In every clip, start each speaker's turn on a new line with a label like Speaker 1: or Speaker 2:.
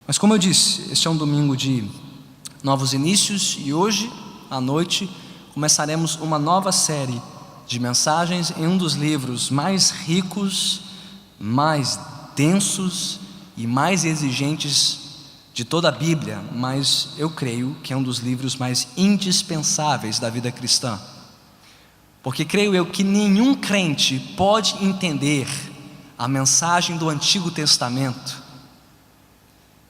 Speaker 1: Mas como eu disse, este é um domingo de novos inícios e hoje à noite começaremos uma nova série de mensagens em um dos livros mais ricos, mais densos e mais exigentes de toda a Bíblia, mas eu creio que é um dos livros mais indispensáveis da vida cristã, porque creio eu que nenhum crente pode entender a mensagem do Antigo Testamento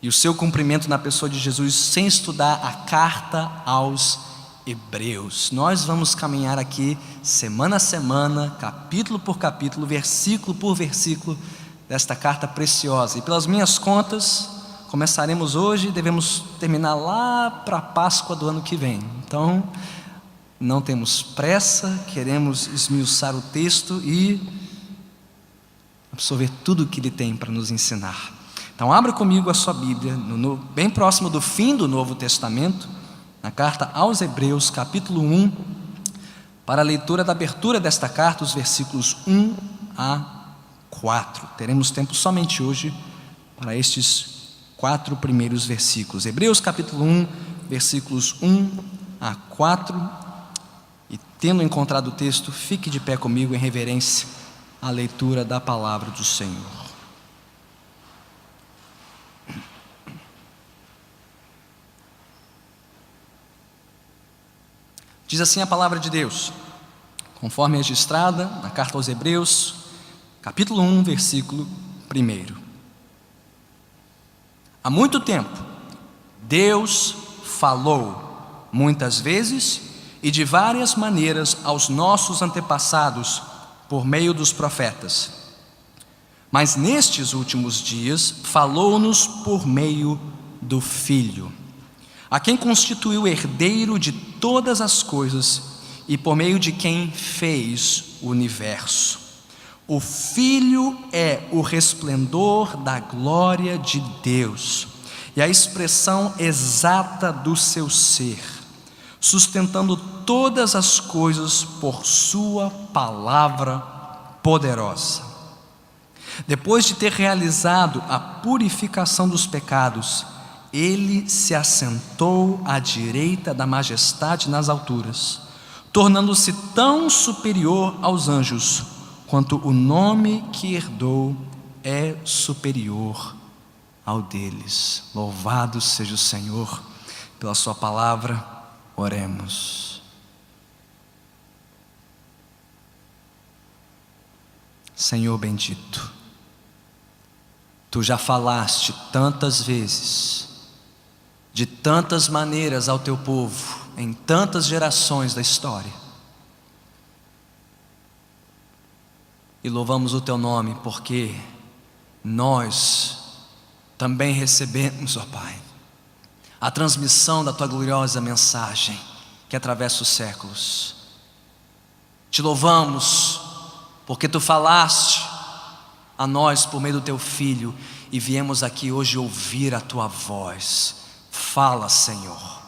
Speaker 1: e o seu cumprimento na pessoa de Jesus sem estudar a carta aos Hebreus. Nós vamos caminhar aqui semana a semana, capítulo por capítulo, versículo por versículo desta carta preciosa. E pelas minhas contas, começaremos hoje e devemos terminar lá para a Páscoa do ano que vem. Então, não temos pressa, queremos esmiuçar o texto e absorver tudo o que ele tem para nos ensinar. Então abra comigo a sua Bíblia, bem próximo do fim do Novo Testamento, na carta aos Hebreus, capítulo 1, para a leitura da abertura desta carta, os versículos 1 a 4. Teremos tempo somente hoje para estes 4 primeiros versículos. Hebreus capítulo 1, versículos 1 a 4. E tendo encontrado o texto, fique de pé comigo em reverência à leitura da palavra do Senhor. Diz assim a palavra de Deus, conforme registrada na carta aos Hebreus, capítulo 1, versículo 1. Há muito tempo, Deus falou muitas vezes e de várias maneiras aos nossos antepassados por meio dos profetas. Mas nestes últimos dias, falou-nos por meio do Filho, a quem constituiu herdeiro de todas as coisas e por meio de quem fez o universo. O Filho é o resplendor da glória de Deus e a expressão exata do seu ser, sustentando todas as coisas por sua palavra poderosa. Depois de ter realizado a purificação dos pecados, Ele se assentou à direita da majestade nas alturas, tornando-se tão superior aos anjos, quanto o nome que herdou é superior ao deles. Louvado seja o Senhor pela sua palavra. Oremos. Senhor bendito, Tu já falaste tantas vezes, de tantas maneiras ao Teu povo, em tantas gerações da história. E louvamos o Teu nome porque nós também recebemos, ó Pai, a transmissão da Tua gloriosa mensagem que atravessa os séculos. Te louvamos porque Tu falaste a nós por meio do Teu Filho e viemos aqui hoje ouvir a Tua voz. Fala, Senhor.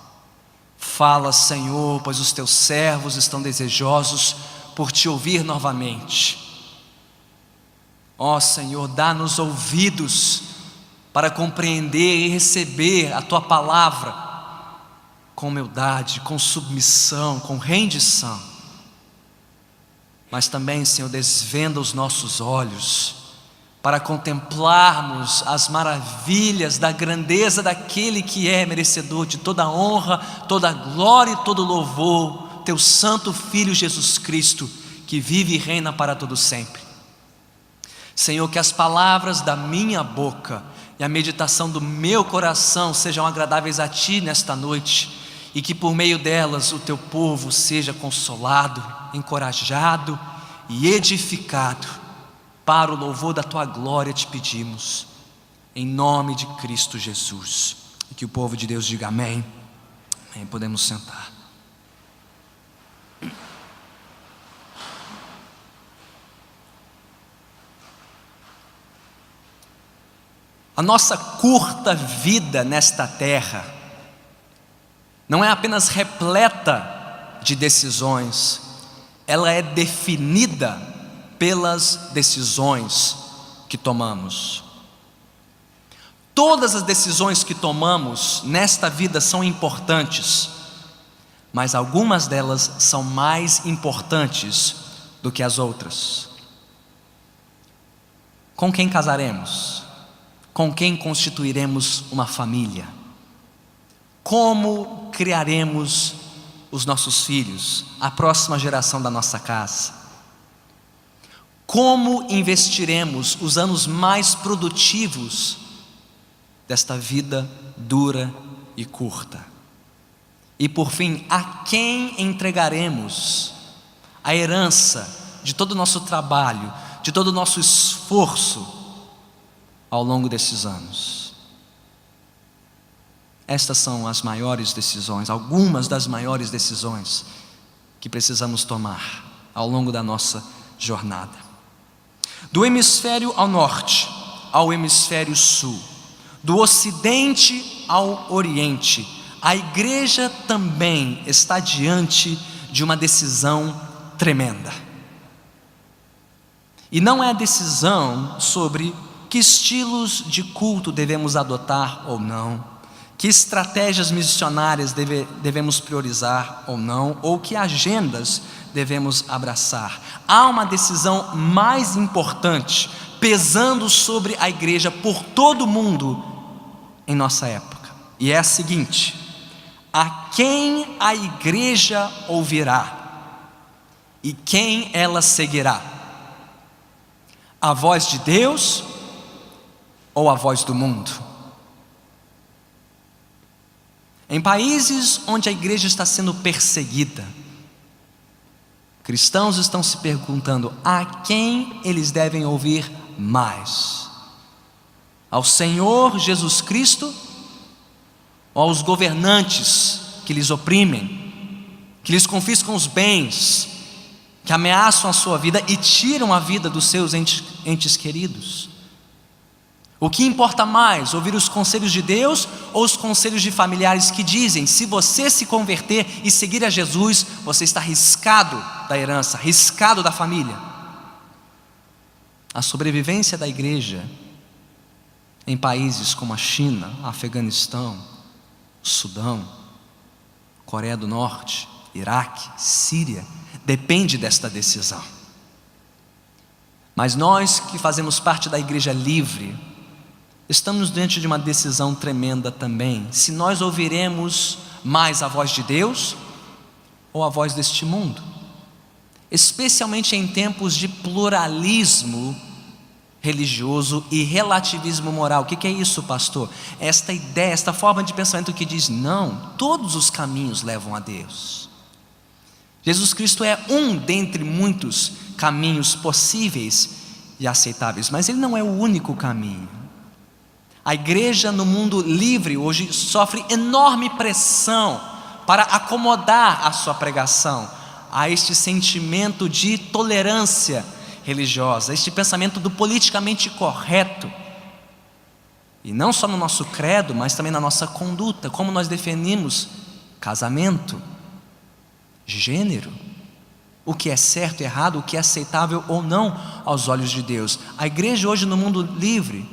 Speaker 1: Fala, Senhor, pois os Teus servos estão desejosos por Te ouvir novamente. Ó Senhor, dá-nos ouvidos para compreender e receber a Tua palavra com humildade, com submissão, com rendição. Mas também, Senhor, desvenda os nossos olhos para contemplarmos as maravilhas da grandeza daquele que é merecedor de toda a honra, toda a glória e todo o louvor, Teu santo Filho Jesus Cristo, que vive e reina para todo sempre. Senhor, que as palavras da minha boca e a meditação do meu coração sejam agradáveis a Ti nesta noite, e que por meio delas o Teu povo seja consolado, encorajado e edificado. Para o louvor da Tua glória te pedimos, em nome de Cristo Jesus. E que o povo de Deus diga amém. Amém. Podemos sentar. A nossa curta vida nesta terra não é apenas repleta de decisões, ela é definida pelas decisões que tomamos. Todas as decisões que tomamos nesta vida são importantes, mas algumas delas são mais importantes do que as outras. Com quem casaremos? Com quem constituiremos uma família? Como criaremos os nossos filhos, a próxima geração da nossa casa? Como investiremos os anos mais produtivos desta vida dura e curta? E por fim, a quem entregaremos a herança de todo o nosso trabalho, de todo o nosso esforço ao longo desses anos? Estas são as maiores decisões, algumas das maiores decisões que precisamos tomar ao longo da nossa jornada. Do hemisfério ao norte ao hemisfério sul, do ocidente ao oriente, a igreja também está diante de uma decisão tremenda. E não é a decisão sobre que estilos de culto devemos adotar ou não, que estratégias missionárias devemos priorizar ou não, ou que agendas devemos abraçar. Há uma decisão mais importante pesando sobre a igreja por todo o mundo em nossa época, e é a seguinte: a quem a igreja ouvirá e quem ela seguirá? A voz de Deus ou a voz do mundo? Em países onde a igreja está sendo perseguida, cristãos estão se perguntando a quem eles devem ouvir mais: ao Senhor Jesus Cristo ou aos governantes que lhes oprimem, que lhes confiscam os bens, que ameaçam a sua vida e tiram a vida dos seus entes queridos? O que importa mais, ouvir os conselhos de Deus ou os conselhos de familiares que dizem: se você se converter e seguir a Jesus, você está riscado da herança, riscado da família? A sobrevivência da igreja em países como a China, Afeganistão, Sudão, Coreia do Norte, Iraque, Síria, depende desta decisão. Mas nós que fazemos parte da igreja livre, estamos diante de uma decisão tremenda também: se nós ouviremos mais a voz de Deus ou a voz deste mundo, especialmente em tempos de pluralismo religioso e relativismo moral. O que é isso, pastor? Esta ideia, esta forma de pensamento que diz: não, todos os caminhos levam a Deus. Jesus Cristo é um dentre muitos caminhos possíveis e aceitáveis, mas Ele não é o único caminho. A igreja no mundo livre hoje sofre enorme pressão para acomodar a sua pregação a este sentimento de tolerância religiosa, este pensamento do politicamente correto. E não só no nosso credo, mas também na nossa conduta, como nós definimos casamento, gênero, o que é certo e errado, o que é aceitável ou não aos olhos de Deus. A igreja hoje no mundo livre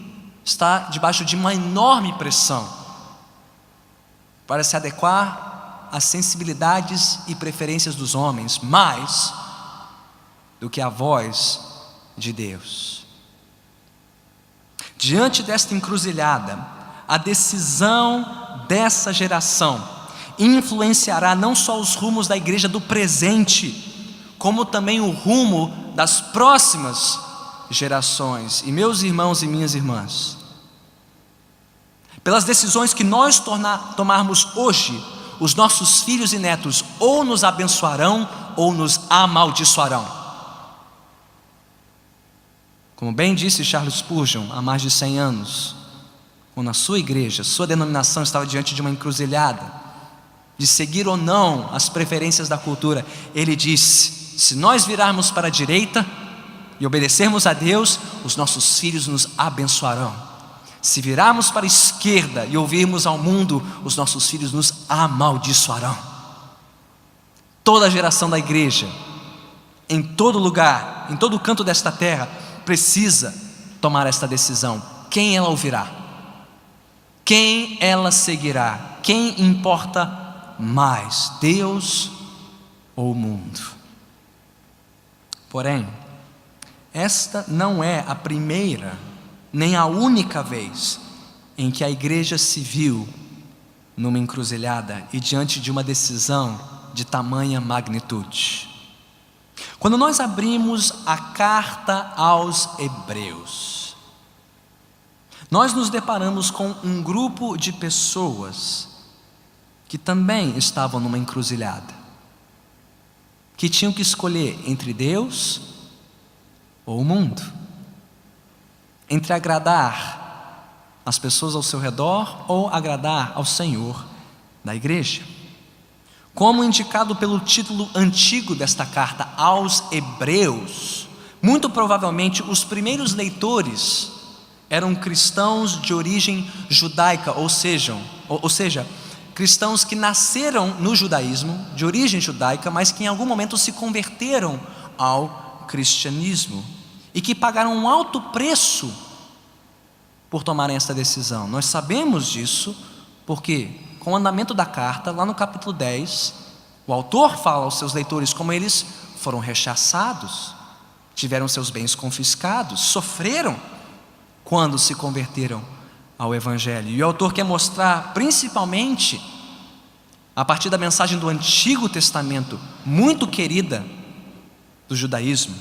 Speaker 1: está debaixo de uma enorme pressão para se adequar às sensibilidades e preferências dos homens, mais do que a voz de Deus. Diante desta encruzilhada, a decisão dessa geração influenciará não só os rumos da igreja do presente, como também o rumo das próximas gerações. E meus irmãos e minhas irmãs, pelas decisões que nós tomarmos hoje, os nossos filhos e netos ou nos abençoarão ou nos amaldiçoarão. Como bem disse Charles Spurgeon há mais de 100 anos, quando a sua igreja, sua denominação estava diante de uma encruzilhada de seguir ou não as preferências da cultura, ele disse: se nós virarmos para a direita e obedecermos a Deus, os nossos filhos nos abençoarão. Se virarmos para a esquerda e ouvirmos ao mundo, os nossos filhos nos amaldiçoarão. Toda a geração da igreja, em todo lugar, em todo canto desta terra, precisa tomar esta decisão: quem ela ouvirá? Quem ela seguirá? Quem importa mais, Deus ou o mundo? Porém, esta não é a primeira, nem a única vez em que a igreja se viu numa encruzilhada e diante de uma decisão de tamanha magnitude. Quando nós abrimos a carta aos Hebreus, nós nos deparamos com um grupo de pessoas que também estavam numa encruzilhada, que tinham que escolher entre Deus ou o mundo, entre agradar as pessoas ao seu redor ou agradar ao Senhor da igreja. Como indicado pelo título antigo desta carta aos Hebreus, muito provavelmente os primeiros leitores eram cristãos de origem judaica, ou seja, cristãos que nasceram no judaísmo, de origem judaica, mas que em algum momento se converteram ao cristianismo e que pagaram um alto preço por tomarem essa decisão. Nós sabemos disso porque, com o andamento da carta, lá no capítulo 10, o autor fala aos seus leitores como eles foram rechaçados, tiveram seus bens confiscados, sofreram quando se converteram ao Evangelho. E o autor quer mostrar, principalmente, a partir da mensagem do Antigo Testamento, muito querida do judaísmo,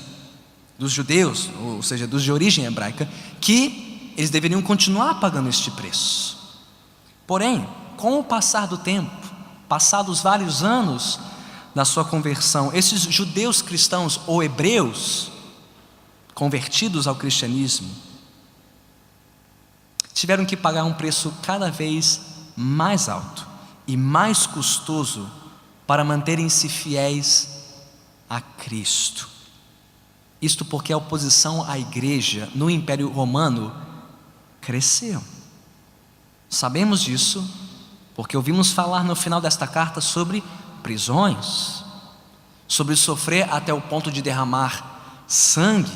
Speaker 1: dos judeus, ou seja, dos de origem hebraica, que eles deveriam continuar pagando este preço. Porém, com o passar do tempo, passados vários anos da sua conversão, esses judeus cristãos ou hebreus convertidos ao cristianismo tiveram que pagar um preço cada vez mais alto e mais custoso para manterem-se fiéis a Cristo. Isto porque a oposição à igreja no Império Romano cresceu. Sabemos disso porque ouvimos falar no final desta carta sobre prisões, sobre sofrer até o ponto de derramar sangue.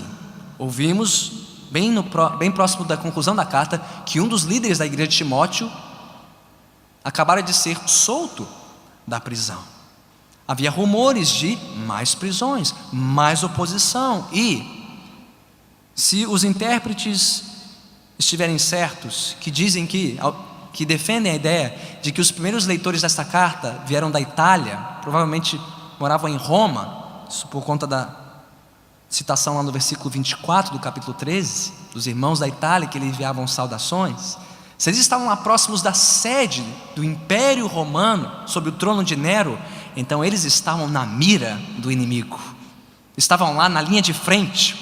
Speaker 1: Ouvimos bem próximo da conclusão da carta que um dos líderes da igreja de Timóteo acabara de ser solto da prisão. Havia rumores de mais prisões, mais oposição, e se os intérpretes estiverem certos, que dizem que defendem a ideia de que os primeiros leitores desta carta vieram da Itália, provavelmente moravam em Roma, isso por conta da citação lá no versículo 24 do capítulo 13, dos irmãos da Itália que lhe enviavam saudações. Se eles estavam lá próximos da sede do Império Romano, sob o trono de Nero, então eles estavam na mira do inimigo, estavam lá na linha de frente,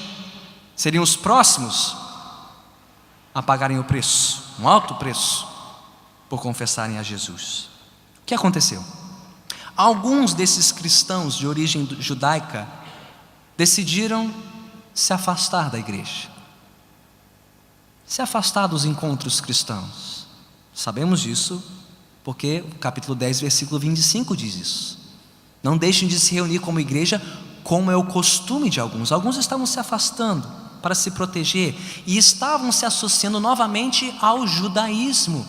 Speaker 1: seriam os próximos a pagarem o preço, um alto preço, por confessarem a Jesus. O que aconteceu? Alguns desses cristãos de origem judaica decidiram se afastar da igreja, se afastar dos encontros cristãos. Sabemos disso porque o capítulo 10, versículo 25 diz isso. Não deixem de se reunir como igreja, como é o costume de alguns. Alguns estavam se afastando para se proteger e estavam se associando novamente ao judaísmo,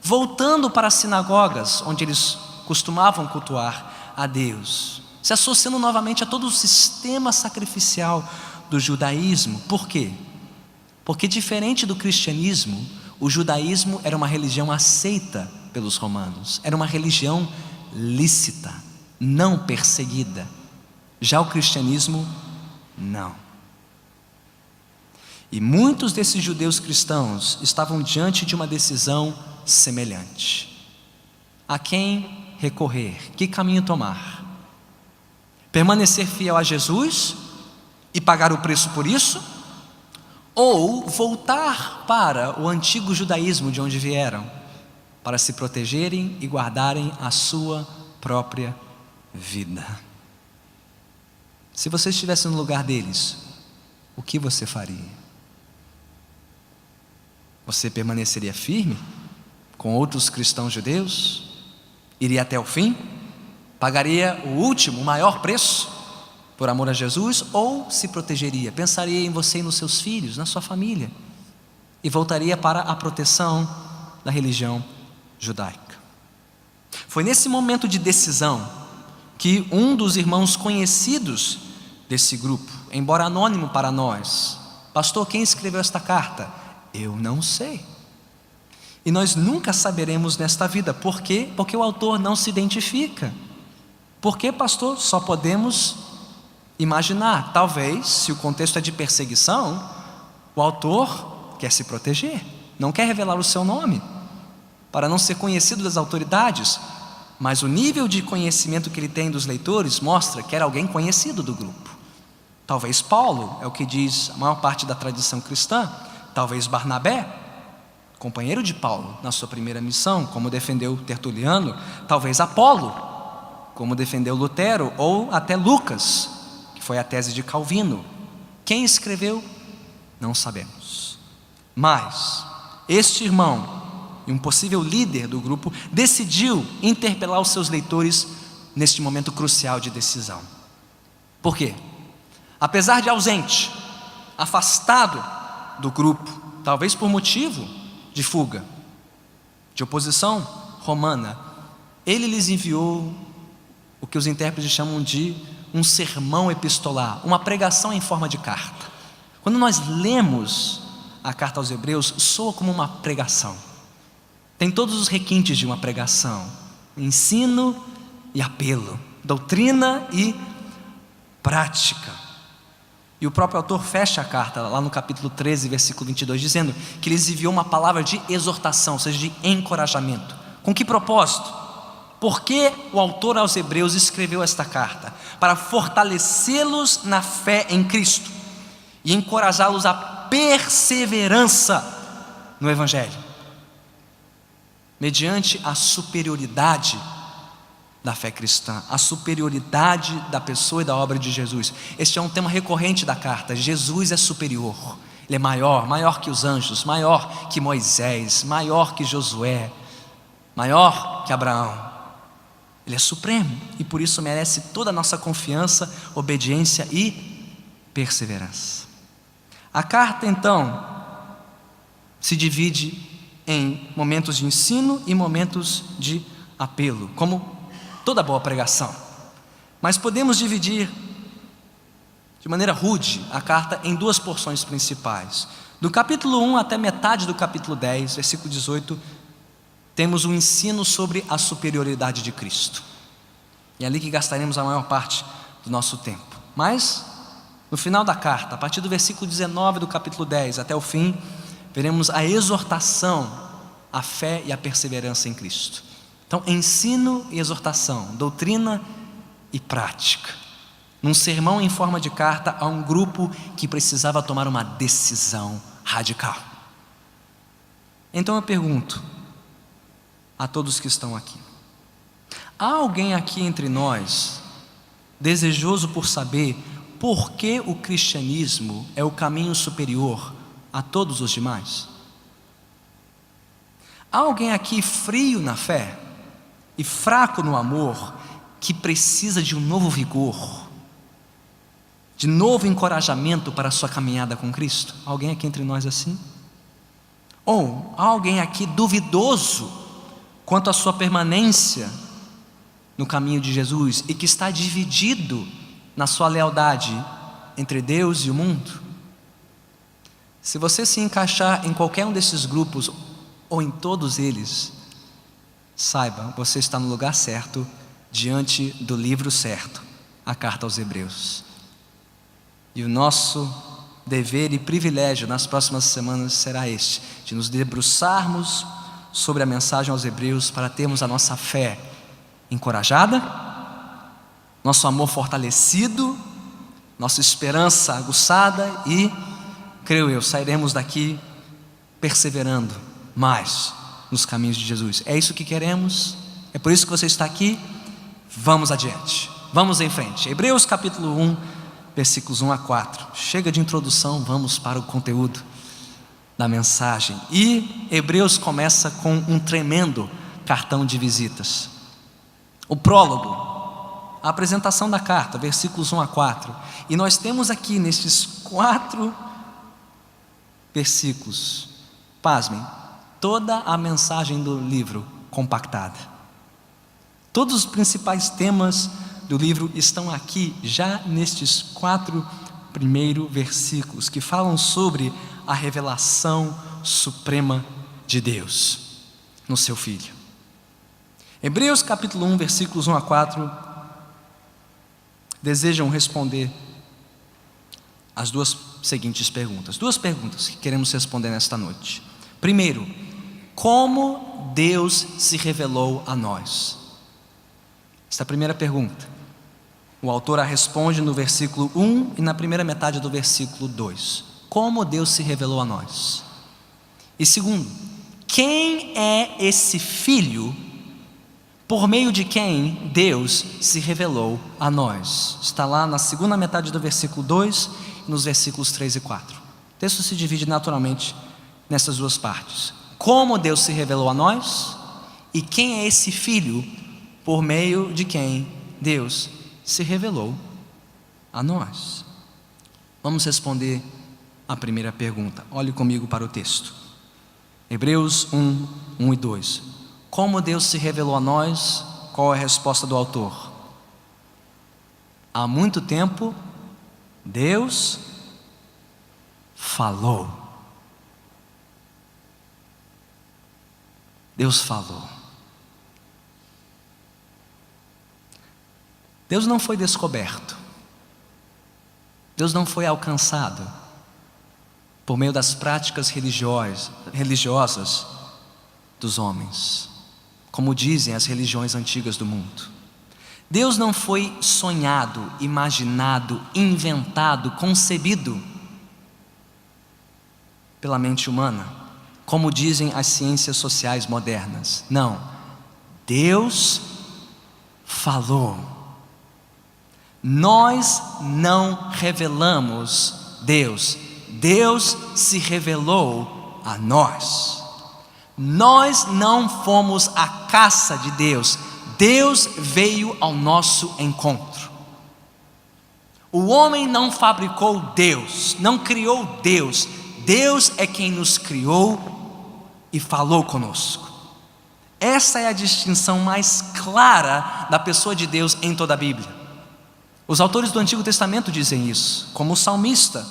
Speaker 1: voltando para as sinagogas onde eles costumavam cultuar a Deus, se associando novamente a todo o sistema sacrificial do judaísmo. Por quê? Porque, diferente do cristianismo, o judaísmo era uma religião aceita pelos romanos, era uma religião lícita, não perseguida. Já o cristianismo, não. E muitos desses judeus cristãos estavam diante de uma decisão semelhante. A quem recorrer? Que caminho tomar? Permanecer fiel a Jesus e pagar o preço por isso? Ou voltar para o antigo judaísmo de onde vieram, para se protegerem e guardarem a sua própria vida? Se você estivesse no lugar deles, o que você faria? Você permaneceria firme com outros cristãos judeus? Iria até o fim? Pagaria o último, o maior preço por amor a Jesus? Ou se protegeria, pensaria em você e nos seus filhos, na sua família, e voltaria para a proteção da religião judaica. Foi nesse momento de decisão que um dos irmãos conhecidos desse grupo, embora anônimo para nós: pastor, quem escreveu esta carta? Eu não sei. E nós nunca saberemos nesta vida. Por quê? Porque o autor não se identifica. Por quê, pastor? Só podemos imaginar. Talvez, se o contexto é de perseguição, o autor quer se proteger, não quer revelar o seu nome, para não ser conhecido das autoridades. Mas o nível de conhecimento que ele tem dos leitores mostra que era alguém conhecido do grupo. Talvez Paulo, é o que diz a maior parte da tradição cristã. Talvez Barnabé, companheiro de Paulo na sua primeira missão, como defendeu Tertuliano. Talvez Apolo, como defendeu Lutero, ou até Lucas, que foi a tese de Calvino. Quem escreveu? Não sabemos. Mas este irmão e um possível líder do grupo decidiu interpelar os seus leitores neste momento crucial de decisão. Por quê? Apesar de ausente, afastado do grupo, talvez por motivo de fuga, de oposição romana, ele lhes enviou o que os intérpretes chamam de um sermão epistolar, uma pregação em forma de carta. Quando nós lemos a carta aos Hebreus, soa como uma pregação. Tem todos os requintes de uma pregação: ensino e apelo, doutrina e prática. E o próprio autor fecha a carta lá no capítulo 13, versículo 22, dizendo que lhes enviou uma palavra de exortação, ou seja, de encorajamento. Com que propósito? Por que o autor aos Hebreus escreveu esta carta? Para fortalecê-los na fé em Cristo e encorajá-los à perseverança no Evangelho, mediante a superioridade da fé cristã, a superioridade da pessoa e da obra de Jesus. Este é um tema recorrente da carta. Jesus é superior, Ele é maior, maior que os anjos, maior que Moisés, maior que Josué, maior que Abraão. Ele é supremo e por isso merece toda a nossa confiança, obediência e perseverança. A carta então se divide em momentos de ensino e momentos de apelo, como toda boa pregação. Mas podemos dividir de maneira rude a carta em duas porções principais. Do capítulo 1 até metade do capítulo 10, versículo 18, temos um ensino sobre a superioridade de Cristo. E é ali que gastaremos a maior parte do nosso tempo. Mas, no final da carta, a partir do versículo 19 do capítulo 10 até o fim, veremos a exortação à fé e à perseverança em Cristo. Então, ensino e exortação, doutrina e prática, num sermão em forma de carta a um grupo que precisava tomar uma decisão radical. Então eu pergunto a todos que estão aqui: há alguém aqui entre nós desejoso por saber por que o cristianismo é o caminho superior a todos os demais? Há alguém aqui frio na fé e fraco no amor, que precisa de um novo vigor, de novo encorajamento para a sua caminhada com Cristo? Alguém aqui entre nós assim? Ou há alguém aqui duvidoso quanto à sua permanência no caminho de Jesus e que está dividido na sua lealdade entre Deus e o mundo? Se você se encaixar em qualquer um desses grupos ou em todos eles, saiba, você está no lugar certo, diante do livro certo, a carta aos Hebreus. E o nosso dever e privilégio nas próximas semanas será este: de nos debruçarmos sobre a mensagem aos Hebreus, para termos a nossa fé encorajada, nosso amor fortalecido, nossa esperança aguçada e, creio eu, sairemos daqui perseverando mais nos caminhos de Jesus. É isso que queremos, é por isso que você está aqui. Vamos adiante, vamos em frente. Hebreus capítulo 1, versículos 1 a 4. Chega de introdução, vamos para o conteúdo da mensagem. E Hebreus começa com um tremendo cartão de visitas. O prólogo, a apresentação da carta, versículos 1 a 4. E nós temos aqui nestes 4 versículos, pasmem, toda a mensagem do livro compactada. Todos os principais temas do livro estão aqui, já nestes 4 primeiros versículos, que falam sobre a revelação suprema de Deus no seu Filho. Hebreus capítulo 1, versículos 1 a 4, desejam responder as 2 seguintes perguntas. 2 perguntas que queremos responder nesta noite. Primeiro, como Deus se revelou a nós? Esta é a primeira pergunta. O autor a responde no versículo 1 e na primeira metade do versículo 2. Como Deus se revelou a nós? E segundo, quem é esse Filho por meio de quem Deus se revelou a nós? Está lá na segunda metade do versículo 2 e nos versículos 3 e 4. O texto se divide naturalmente nessas 2 partes. Como Deus se revelou a nós e quem é esse Filho por meio de quem Deus se revelou a nós. Vamos responder a primeira pergunta. Olhe comigo para o texto. Hebreus 1, 1 e 2. Como Deus se revelou a nós? Qual é a resposta do autor? Há muito tempo, Deus falou. Deus falou. Deus não foi descoberto. Deus não foi alcançado por meio das práticas religiosas dos homens, como dizem as religiões antigas do mundo. Deus não foi sonhado, imaginado, inventado, concebido pela mente humana, como dizem as ciências sociais modernas. Não, Deus falou. Nós não revelamos Deus, Deus se revelou a nós. Nós não fomos à caça de Deus, Deus veio ao nosso encontro. O homem não fabricou Deus, não criou Deus, Deus é quem nos criou e falou conosco. Essa é a distinção mais clara da pessoa de Deus em toda a Bíblia. Os autores do Antigo Testamento dizem isso, como o salmista,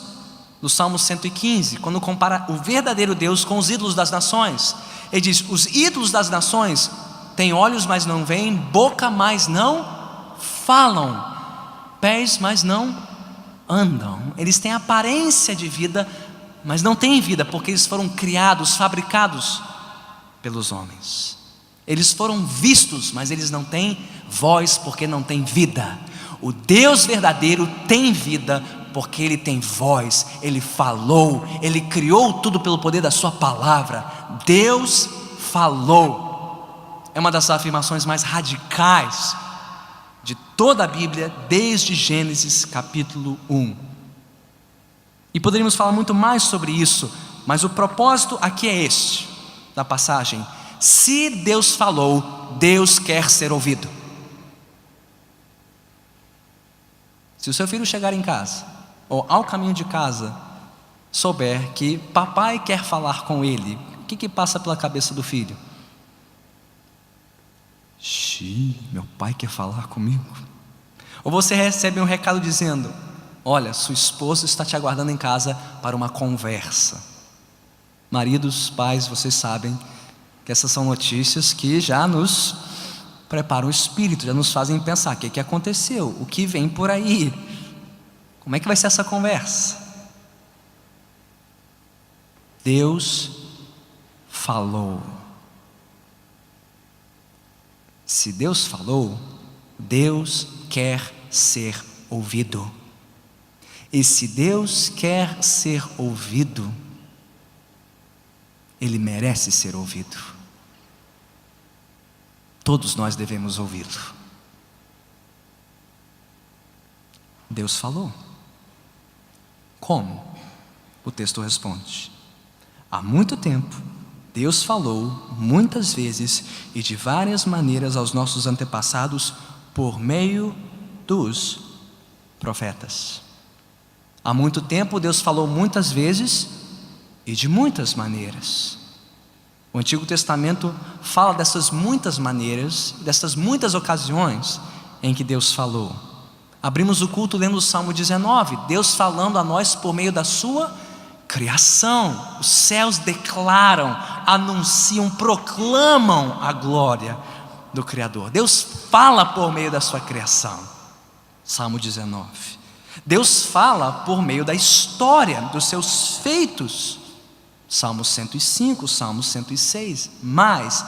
Speaker 1: no Salmo 115, quando compara o verdadeiro Deus com os ídolos das nações. Ele diz: os ídolos das nações têm olhos, mas não veem, boca, mas não falam, pés, mas não andam. Eles têm aparência de vida, mas não têm vida, porque eles foram criados, fabricados pelos homens. Eles foram vistos, mas eles não têm voz, porque não têm vida. O Deus verdadeiro tem vida, porque Ele tem voz, Ele falou, Ele criou tudo pelo poder da sua palavra. Deus falou. É uma das afirmações mais radicais de toda a Bíblia, desde Gênesis capítulo 1. E poderíamos falar muito mais sobre isso, mas o propósito aqui é este, da passagem. Se Deus falou, Deus quer ser ouvido. Se o seu filho chegar em casa, ou ao caminho de casa, souber que papai quer falar com ele, o que passa pela cabeça do filho? Meu pai quer falar comigo. Ou você recebe um recado dizendo: olha, sua esposa está te aguardando em casa para uma conversa. Maridos, pais, vocês sabem que essas são notícias que já nos preparam o espírito, já nos fazem pensar: o que aconteceu? O que vem por aí? Como é que vai ser essa conversa? Deus falou. Se Deus falou, Deus quer ser ouvido. E se Deus quer ser ouvido, Ele merece ser ouvido. Todos nós devemos ouvi-lo. Deus falou. Como? O texto responde: há muito tempo, Deus falou muitas vezes e de várias maneiras aos nossos antepassados por meio dos profetas. Há muito tempo, Deus falou muitas vezes e de muitas maneiras. O Antigo Testamento fala dessas muitas maneiras, dessas muitas ocasiões em que Deus falou. Abrimos o culto lendo o Salmo 19, Deus falando a nós por meio da sua criação. Os céus declaram, anunciam, proclamam a glória do Criador. Deus fala por meio da sua criação. Salmo 19. Deus fala por meio da história, dos seus feitos. Salmo 105, Salmo 106. Mas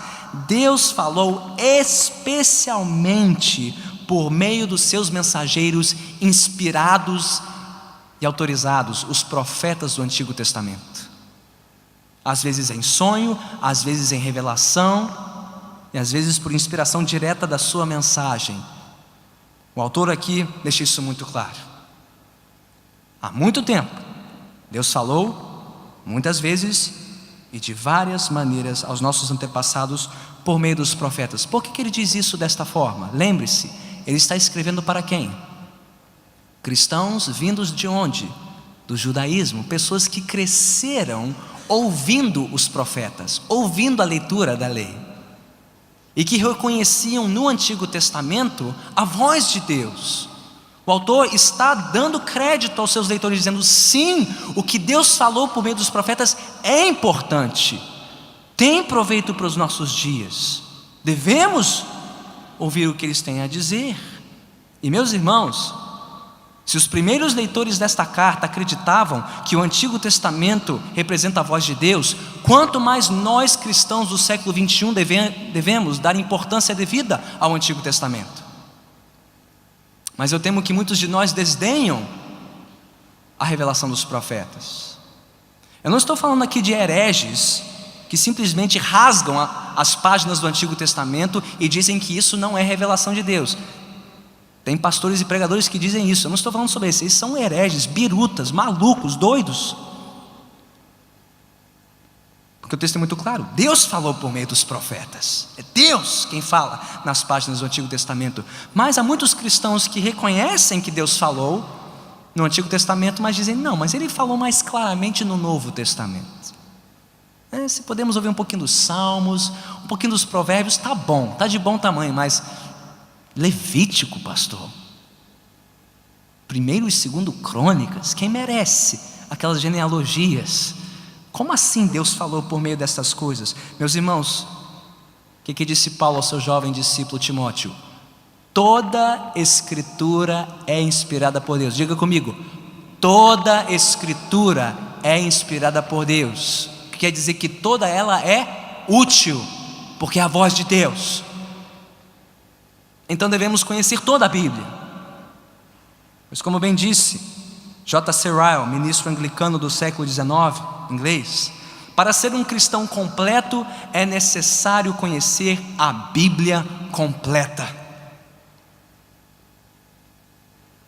Speaker 1: Deus falou especialmente por meio dos seus mensageiros inspirados e autorizados, os profetas do Antigo Testamento. Às vezes em sonho, às vezes em revelação, e às vezes por inspiração direta da sua mensagem. O autor aqui deixa isso muito claro. Há muito tempo, Deus falou, muitas vezes e de várias maneiras, aos nossos antepassados por meio dos profetas. Por que ele diz isso desta forma? Lembre-se, ele está escrevendo para quem? Cristãos vindos de onde? Do judaísmo, pessoas que cresceram ouvindo os profetas, ouvindo a leitura da lei, e que reconheciam no Antigo Testamento a voz de Deus. O autor está dando crédito aos seus leitores, dizendo: sim, o que Deus falou por meio dos profetas é importante, tem proveito para os nossos dias, devemos ouvir o que eles têm a dizer. E meus irmãos, se os primeiros leitores desta carta acreditavam que o Antigo Testamento representa a voz de Deus, quanto mais nós cristãos do século 21 devemos dar importância devida ao Antigo Testamento. Mas eu temo que muitos de nós desdenham a revelação dos profetas. Eu não estou falando aqui de hereges que simplesmente rasgam as páginas do Antigo Testamento e dizem que isso não é revelação de Deus. Tem pastores e pregadores que dizem isso. Eu não estou falando sobre isso. Eles são hereges, birutas, malucos, doidos. Porque o texto é muito claro. Deus falou por meio dos profetas. É Deus quem fala nas páginas do Antigo Testamento. Mas há muitos cristãos que reconhecem que Deus falou no Antigo Testamento, mas dizem: não, mas Ele falou mais claramente no Novo Testamento. Se podemos ouvir um pouquinho dos Salmos, um pouquinho dos Provérbios, está bom, está de bom tamanho, mas Levítico, pastor, 1º e 2º Crônicas, quem merece aquelas genealogias? Como assim Deus falou por meio dessas coisas? Meus irmãos, o que disse Paulo ao seu jovem discípulo Timóteo? Toda Escritura é inspirada por Deus. Diga comigo: toda Escritura é inspirada por Deus. O que quer dizer que toda ela é útil, porque é a voz de Deus. Então devemos conhecer toda a Bíblia. Mas como bem disse J.C. Ryle, ministro anglicano do século XIX, inglês, para ser um cristão completo é necessário conhecer a Bíblia completa.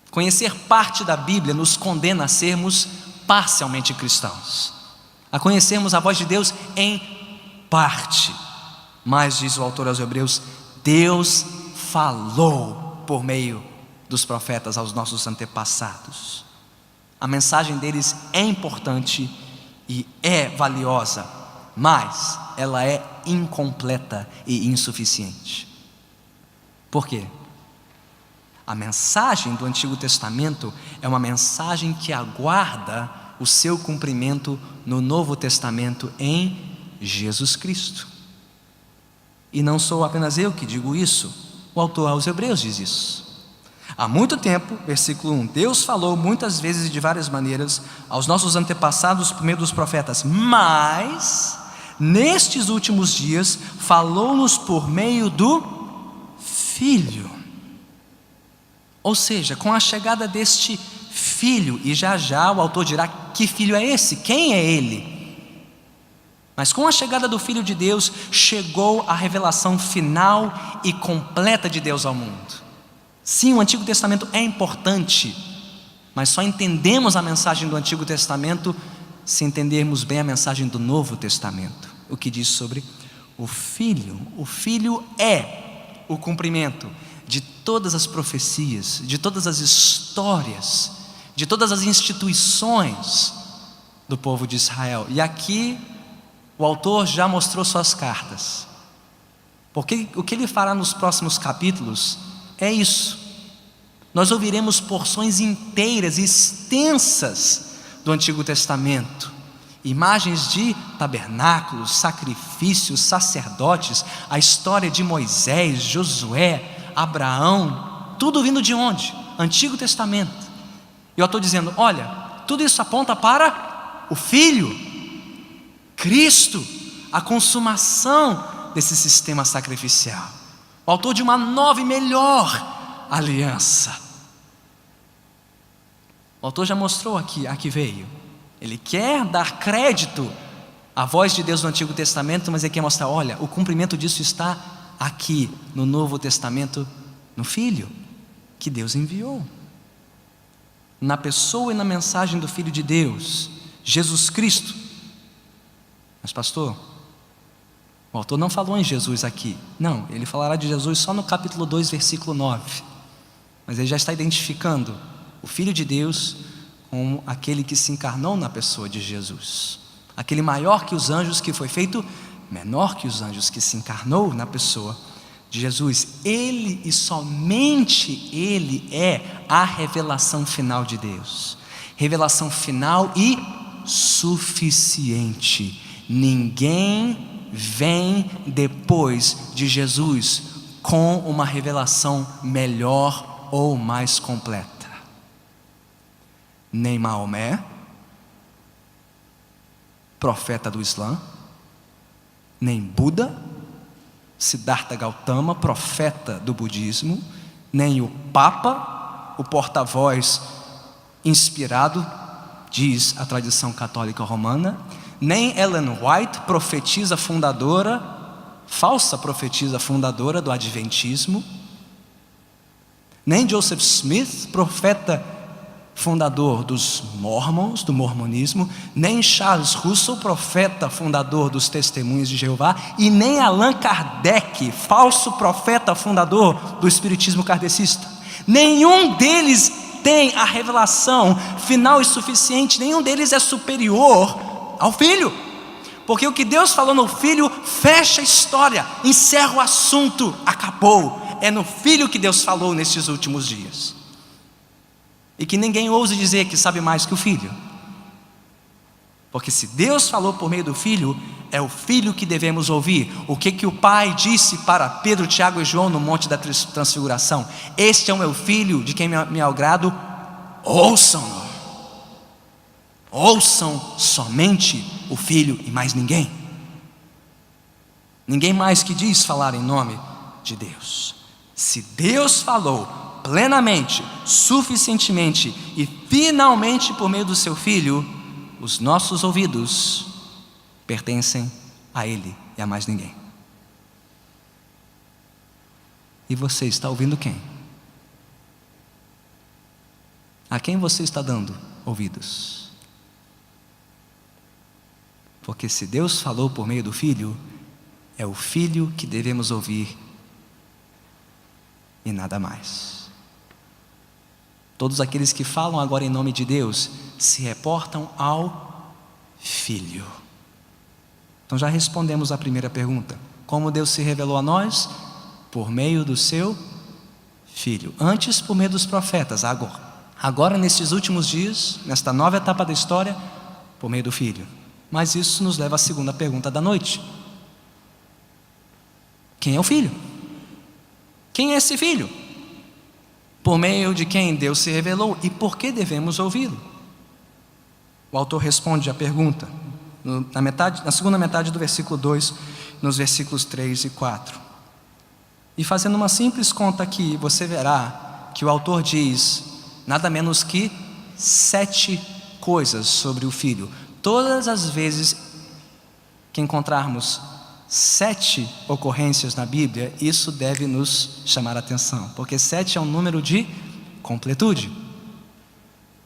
Speaker 1: Conhecer parte da Bíblia nos condena a sermos parcialmente cristãos, a conhecermos a voz de Deus em parte. Mas, diz o autor aos Hebreus, Deus falou por meio dos profetas aos nossos antepassados. A mensagem deles é importante e é valiosa, mas ela é incompleta e insuficiente. Por quê? A mensagem do Antigo Testamento é uma mensagem que aguarda o seu cumprimento no Novo Testamento em Jesus Cristo. E não sou apenas eu que digo isso, o autor aos Hebreus diz isso. Há muito tempo, versículo 1, Deus falou muitas vezes e de várias maneiras aos nossos antepassados por meio dos profetas, mas nestes últimos dias falou-nos por meio do Filho. Ou seja, com a chegada deste Filho, e já já o autor dirá que filho é esse, quem é ele? Mas com a chegada do Filho de Deus, chegou a revelação final e completa de Deus ao mundo. Sim, o Antigo Testamento é importante, mas só entendemos a mensagem do Antigo Testamento se entendermos bem a mensagem do Novo Testamento. O que diz sobre o Filho. O Filho é o cumprimento de todas as profecias, de todas as histórias, de todas as instituições do povo de Israel. E aqui o autor já mostrou suas cartas. Porque o que ele fará nos próximos capítulos é isso. Nós ouviremos porções inteiras e extensas do Antigo Testamento. Imagens de tabernáculos, sacrifícios, sacerdotes, a história de Moisés, Josué, Abraão, tudo vindo de onde? Antigo Testamento. E eu estou dizendo, olha, tudo isso aponta para o Filho, Cristo, a consumação desse sistema sacrificial, o autor de uma nova e melhor aliança. O autor já mostrou aqui, a que veio. Ele quer dar crédito à voz de Deus no Antigo Testamento, mas ele quer mostrar, olha, o cumprimento disso está aqui no Novo Testamento, no Filho que Deus enviou, na pessoa e na mensagem do Filho de Deus, Jesus Cristo. Mas pastor, o autor não falou em Jesus aqui. Não, ele falará de Jesus só no capítulo 2, versículo 9. Mas ele já está identificando o Filho de Deus como aquele que se encarnou na pessoa de Jesus, aquele maior que os anjos, que foi feito menor que os anjos, que se encarnou na pessoa de Jesus. Ele e somente Ele é a revelação final de Deus, revelação final e suficiente. Ninguém vem depois de Jesus com uma revelação melhor ou mais completa. Nem Maomé, profeta do Islã, nem Buda, Siddhartha Gautama, profeta do budismo, nem o Papa, o porta-voz inspirado, diz a tradição católica romana, nem Ellen White, profetisa fundadora, falsa profetisa fundadora do Adventismo, nem Joseph Smith, profeta fundador dos Mormons, do mormonismo, nem Charles Russell, profeta fundador dos Testemunhos de Jeová, e nem Allan Kardec, falso profeta fundador do espiritismo kardecista. Nenhum deles tem a revelação final e suficiente, nenhum deles é superior ao Filho, porque o que Deus falou no Filho fecha a história, encerra o assunto, acabou. É no Filho que Deus falou nesses últimos dias. E que ninguém ouse dizer que sabe mais que o Filho, porque se Deus falou por meio do Filho, é o Filho que devemos ouvir. O que o Pai disse para Pedro, Tiago e João no Monte da Transfiguração? Este é o meu Filho, de quem me agrado, ouçam-no. Ouçam somente o Filho e mais ninguém. Ninguém mais que diz falar em nome de Deus. Se Deus falou plenamente, suficientemente e finalmente por meio do seu Filho, os nossos ouvidos pertencem a Ele e a mais ninguém. E você está ouvindo quem? A quem você está dando ouvidos? Porque se Deus falou por meio do Filho, é o Filho que devemos ouvir e nada mais. Todos aqueles que falam agora em nome de Deus se reportam ao Filho. Então já respondemos a primeira pergunta. Como Deus se revelou a nós? Por meio do seu Filho. Antes por meio dos profetas, agora nesses últimos dias, nesta nova etapa da história, por meio do Filho. Mas isso nos leva à segunda pergunta da noite. Quem é o Filho? Quem é esse Filho? Por meio de quem Deus se revelou e por que devemos ouvi-lo? O autor responde a pergunta na segunda metade do versículo 2, nos versículos 3 e 4. E fazendo uma simples conta aqui, você verá que o autor diz nada menos que 7 coisas sobre o Filho. Todas as vezes que encontrarmos 7 ocorrências na Bíblia, isso deve nos chamar a atenção, porque 7 é um número de completude,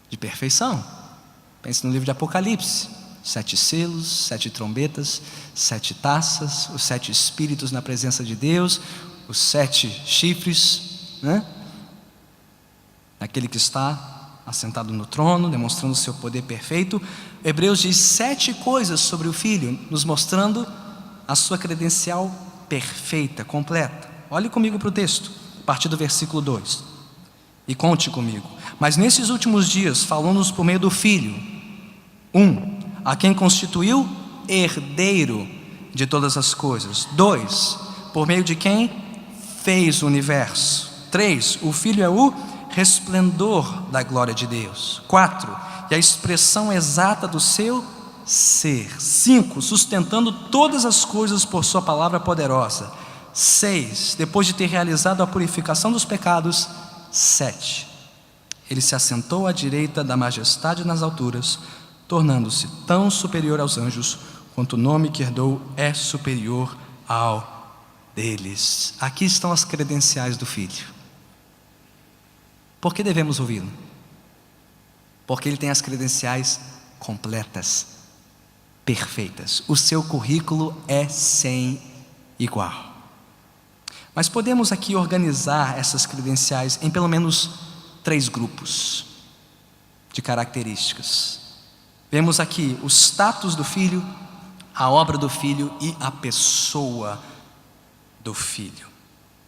Speaker 1: de perfeição. Pense no livro de Apocalipse: 7 selos, 7 trombetas, 7 taças, os 7 espíritos na presença de Deus, os 7 chifres, né? Aquele que está assentado no trono, demonstrando o seu poder perfeito. Hebreus diz 7 coisas sobre o Filho, nos mostrando a sua credencial perfeita, completa. Olhe comigo para o texto, a partir do versículo 2. E conte comigo. Mas nesses últimos dias, falou-nos por meio do Filho, a quem constituiu herdeiro de todas as coisas. 2, por meio de quem fez o universo. 3, o Filho é o resplendor da glória de Deus. 4, e a expressão exata do seu ser. 5, sustentando todas as coisas por sua palavra poderosa. 6, depois de ter realizado a purificação dos pecados. 7, ele se assentou à direita da majestade nas alturas, tornando-se tão superior aos anjos, quanto o nome que herdou é superior ao deles. Aqui estão as credenciais do Filho. Por que devemos ouvi-lo? Porque ele tem as credenciais completas, perfeitas. O seu currículo é sem igual. Mas podemos aqui organizar essas credenciais em pelo menos 3 grupos de características. Vemos aqui o status do Filho, a obra do Filho e a pessoa do Filho.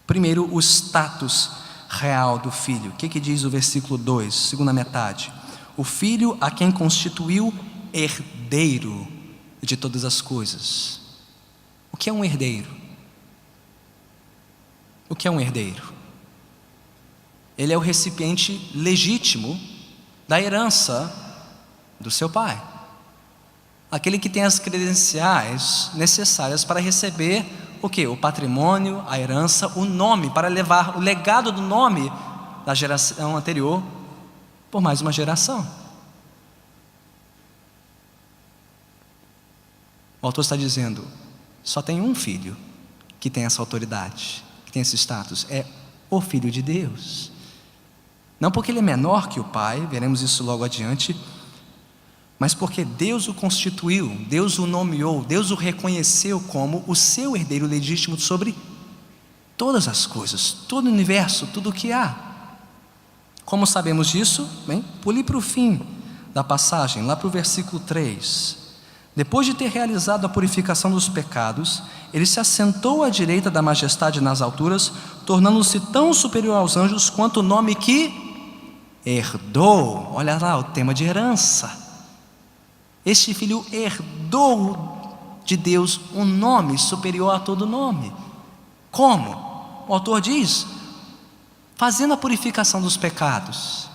Speaker 1: Primeiro, o status real do Filho. O que diz o versículo 2, segunda metade? O Filho a quem constituiu herdeiro de todas as coisas. O que é um herdeiro? O que é um herdeiro? Ele é o recipiente legítimo da herança do seu pai. Aquele que tem as credenciais necessárias para receber o quê? O patrimônio, a herança, o nome, para levar o legado do nome da geração anterior por mais uma geração. O autor está dizendo, só tem um filho que tem essa autoridade, que tem esse status, é o Filho de Deus. Não porque ele é menor que o pai, veremos isso logo adiante, mas porque Deus o constituiu, Deus o nomeou, Deus o reconheceu como o seu herdeiro legítimo sobre todas as coisas, todo o universo, tudo o que há. Como sabemos disso? Bem, pule para o fim da passagem, lá para o versículo 3. Depois de ter realizado a purificação dos pecados, ele se assentou à direita da majestade nas alturas, tornando-se tão superior aos anjos quanto o nome que herdou. Olha lá o tema de herança. Este filho herdou de Deus um nome superior a todo nome. Como? O autor diz, fazendo a purificação dos pecados.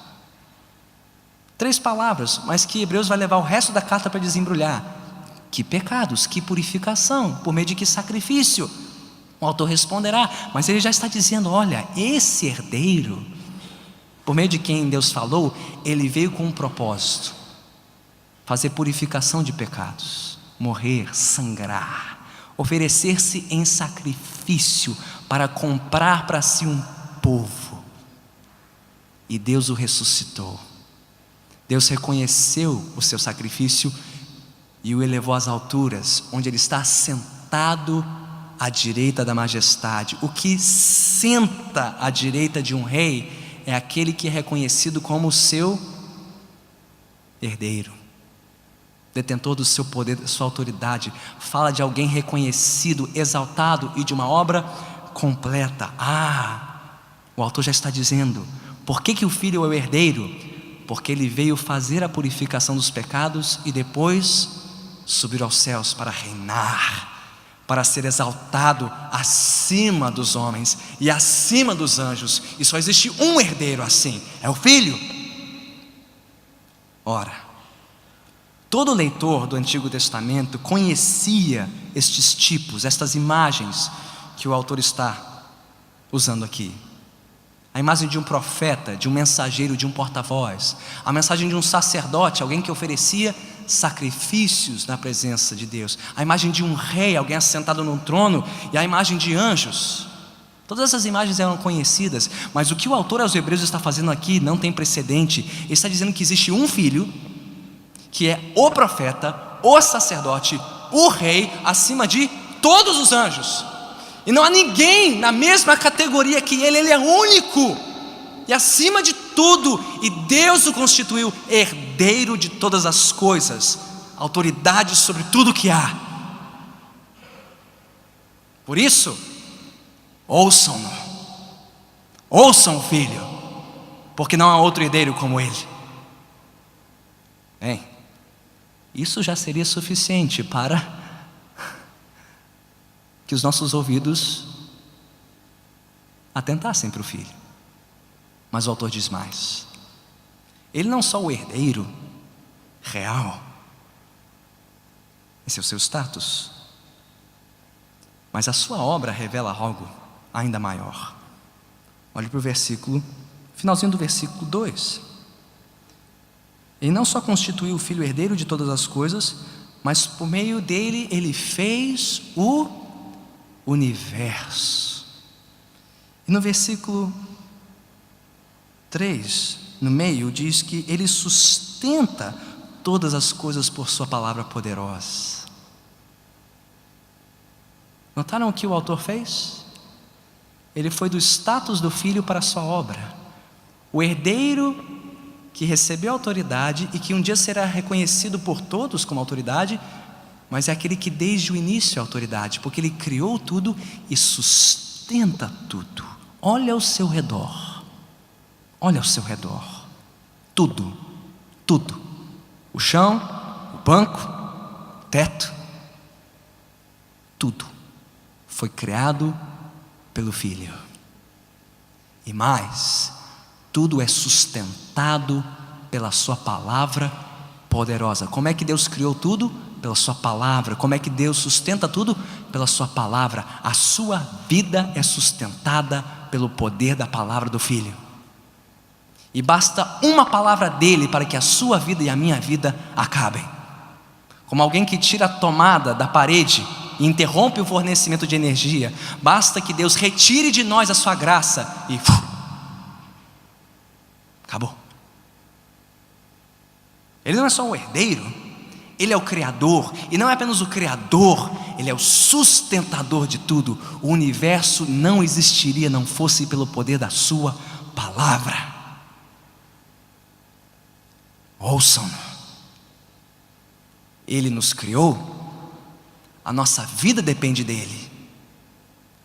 Speaker 1: 3 palavras, mas que Hebreus vai levar o resto da carta para desembrulhar. Que pecados, que purificação, por meio de que sacrifício? O autor responderá, mas ele já está dizendo, olha, esse herdeiro, por meio de quem Deus falou, ele veio com um propósito. Fazer purificação de pecados, morrer, sangrar, oferecer-se em sacrifício para comprar para si um povo. E Deus o ressuscitou. Deus reconheceu o seu sacrifício e o elevou às alturas, onde ele está sentado à direita da majestade. O que senta à direita de um rei é aquele que é reconhecido como o seu herdeiro, detentor do seu poder, da sua autoridade. Fala de alguém reconhecido, exaltado e de uma obra completa. O autor já está dizendo, por que o filho é o herdeiro? Porque ele veio fazer a purificação dos pecados e depois subir aos céus para reinar, para ser exaltado acima dos homens e acima dos anjos. E só existe um herdeiro assim, é o Filho. Ora, todo leitor do Antigo Testamento conhecia estes tipos, estas imagens que o autor está usando aqui. A imagem de um profeta, de um mensageiro, de um porta-voz. A mensagem de um sacerdote, alguém que oferecia sacrifícios na presença de Deus. A imagem de um rei, alguém assentado num trono. E a imagem de anjos. Todas essas imagens eram conhecidas, mas o que o autor aos Hebreus está fazendo aqui não tem precedente. Ele está dizendo que existe um filho, que é o profeta, o sacerdote, o rei, acima de todos os anjos. E não há ninguém na mesma categoria que ele é único. e acima de tudo, e Deus o constituiu herdeiro de todas as coisas, autoridade sobre tudo que há. Por isso, ouçam-no, ouçam o Filho, porque não há outro herdeiro como Ele. Bem, isso já seria suficiente para que os nossos ouvidos atentassem para o Filho. Mas o autor diz mais. Ele não só o herdeiro real, esse é o seu status, mas a sua obra revela algo ainda maior. Olhe para o versículo, finalzinho do versículo 2. Ele não só constituiu o Filho herdeiro de todas as coisas, mas por meio dele, ele fez o universo. E no versículo 3, no meio, diz que ele sustenta todas as coisas por sua palavra poderosa. Notaram o que o autor fez? Ele foi do status do Filho para a sua obra. O herdeiro que recebeu autoridade e que um dia será reconhecido por todos como autoridade, mas é aquele que desde o início é autoridade, porque ele criou tudo e sustenta tudo. Olha ao seu redor. Olha ao seu redor, tudo, tudo, o chão, o banco, o teto, tudo foi criado pelo Filho. E mais, tudo é sustentado pela sua palavra poderosa. Como é que Deus criou tudo? Pela sua palavra. Como é que Deus sustenta tudo? Pela sua palavra. A sua vida é sustentada pelo poder da palavra do Filho. E basta uma palavra dele para que a sua vida e a minha vida acabem. Como alguém que tira a tomada da parede e interrompe o fornecimento de energia, basta que Deus retire de nós a sua graça e acabou. Ele não é só o herdeiro, ele é o Criador. E não é apenas o Criador, ele é o sustentador de tudo. O universo não existiria não fosse pelo poder da sua palavra. Ouçam-no. Ele nos criou, a nossa vida depende dele.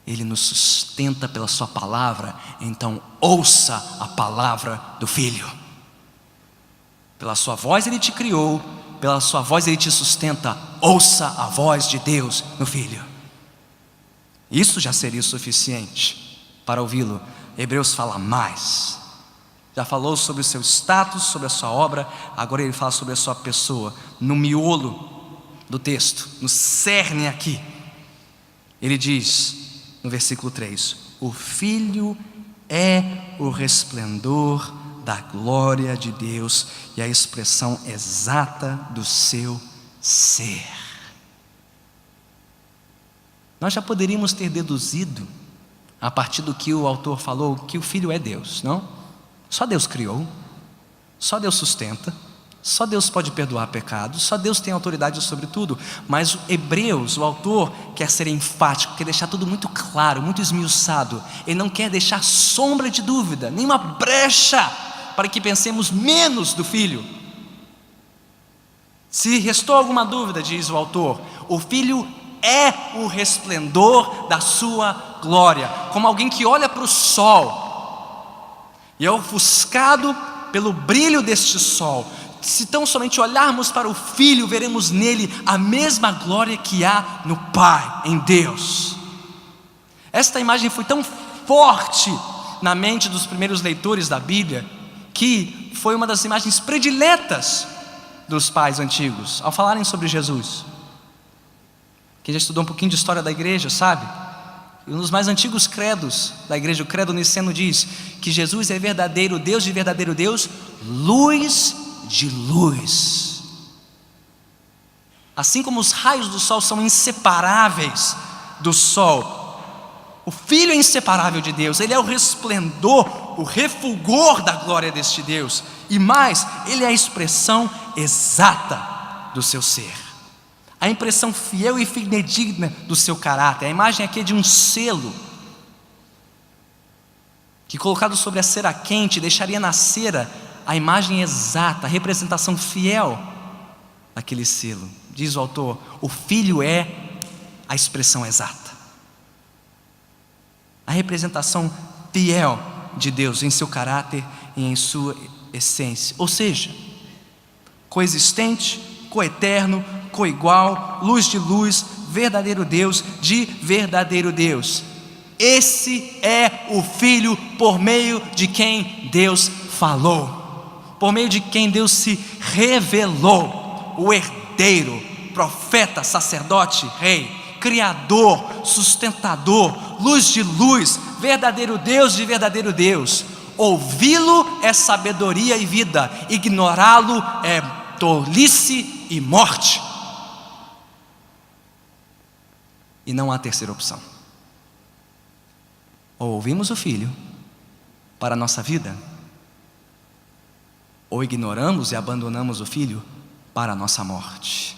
Speaker 1: Ele nos sustenta pela sua palavra, então ouça a palavra do Filho. Pela sua voz ele te criou, pela sua voz ele te sustenta. Ouça a voz de Deus no Filho. Isso já seria o suficiente para ouvi-lo. Hebreus fala mais. Já falou sobre o seu status, sobre a sua obra, agora ele fala sobre a sua pessoa. No miolo do texto, no cerne aqui, ele diz no versículo 3: o Filho é o resplendor da glória de Deus e a expressão exata do seu ser. Nós já poderíamos ter deduzido, a partir do que o autor falou, que o Filho é Deus, não? Só Deus criou, só Deus sustenta, só Deus pode perdoar pecados, só Deus tem autoridade sobre tudo. Mas Hebreus, o autor, quer ser enfático, quer deixar tudo muito claro, muito esmiuçado. Ele não quer deixar sombra de dúvida, nenhuma brecha para que pensemos menos do Filho. Se restou alguma dúvida, diz o autor, o Filho é o resplendor da sua glória. Como alguém que olha para o sol e é ofuscado pelo brilho deste sol. Se tão somente olharmos para o Filho, veremos nele a mesma glória que há no Pai, em Deus. Esta imagem foi tão forte na mente dos primeiros leitores da Bíblia, que foi uma das imagens prediletas dos pais antigos, ao falarem sobre Jesus. Quem já estudou um pouquinho de história da igreja sabe, um dos mais antigos credos da igreja, o credo niceno, diz que Jesus é verdadeiro Deus de verdadeiro Deus, luz de luz. Assim como os raios do sol são inseparáveis do sol, o Filho é inseparável de Deus. Ele é o resplendor, o refulgor da glória deste Deus. E mais, ele é a expressão exata do seu ser, a impressão fiel e fidedigna do seu caráter. A imagem aqui é de um selo que colocado sobre a cera quente deixaria na cera a imagem exata, a representação fiel daquele selo. Diz o autor, o Filho é a expressão exata, a representação fiel de Deus em seu caráter e em sua essência, ou seja, coexistente, coeterno, coigual, luz de luz, verdadeiro Deus de verdadeiro Deus. Esse é o Filho por meio de quem Deus falou, por meio de quem Deus se revelou, o herdeiro, profeta, sacerdote, rei, criador, sustentador, luz de luz, verdadeiro Deus de verdadeiro Deus. Ouvi-lo é sabedoria e vida, ignorá-lo é tolice e morte. E não há terceira opção. Ou ouvimos o Filho para a nossa vida, ou ignoramos e abandonamos o Filho para a nossa morte.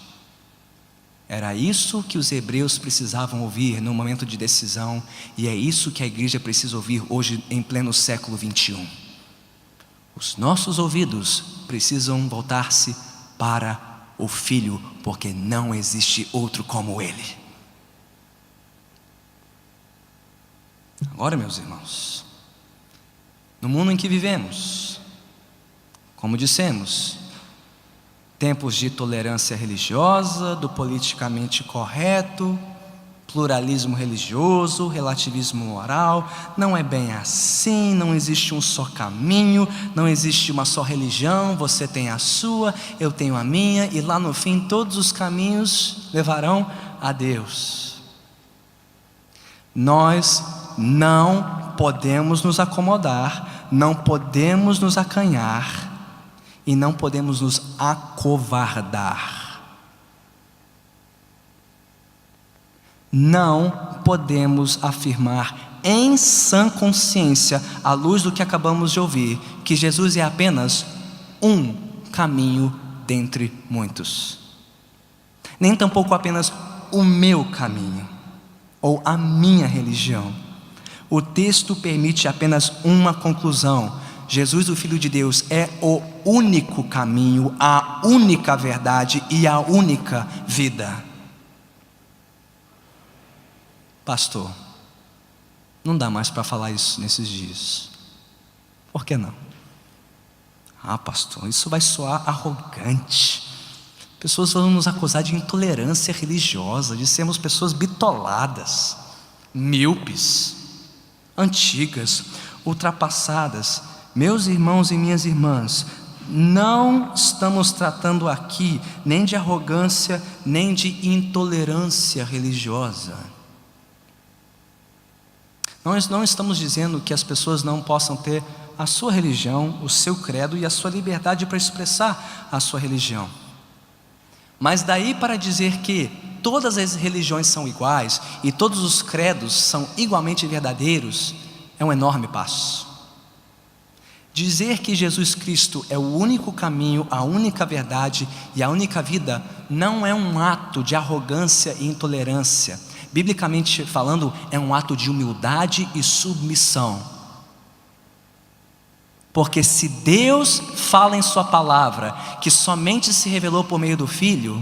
Speaker 1: Era isso que os hebreus precisavam ouvir no momento de decisão, e é isso que a igreja precisa ouvir hoje em pleno século 21. Os nossos ouvidos precisam voltar-se para o Filho, porque não existe outro como Ele. Agora, meus irmãos, no mundo em que vivemos, como dissemos, tempos de tolerância religiosa, do politicamente correto, pluralismo religioso, relativismo moral, não é bem assim, não existe um só caminho, não existe uma só religião, você tem a sua, eu tenho a minha, e lá no fim todos os caminhos levarão a Deus. Nós não podemos nos acomodar, não podemos nos acanhar, e não podemos nos acovardar. Não podemos afirmar em sã consciência, à luz do que acabamos de ouvir, que Jesus é apenas um caminho dentre muitos. Nem tampouco apenas o meu caminho, ou a minha religião. O texto permite apenas uma conclusão: Jesus, o Filho de Deus, é o único caminho, a única verdade e a única vida. Pastor, não dá mais para falar isso nesses dias. Por que não? Pastor, isso vai soar arrogante. Pessoas vão nos acusar de intolerância religiosa, de sermos pessoas bitoladas, míopes, antigas, ultrapassadas. Meus irmãos e minhas irmãs, não estamos tratando aqui nem de arrogância, nem de intolerância religiosa. Nós não estamos dizendo que as pessoas não possam ter a sua religião, o seu credo e a sua liberdade para expressar a sua religião. Mas daí para dizer que todas as religiões são iguais e todos os credos são igualmente verdadeiros, é um enorme passo. Dizer que Jesus Cristo é o único caminho, a única verdade e a única vida não é um ato de arrogância e intolerância. Biblicamente falando, é um ato de humildade e submissão. Porque se Deus fala em sua palavra que somente se revelou por meio do Filho,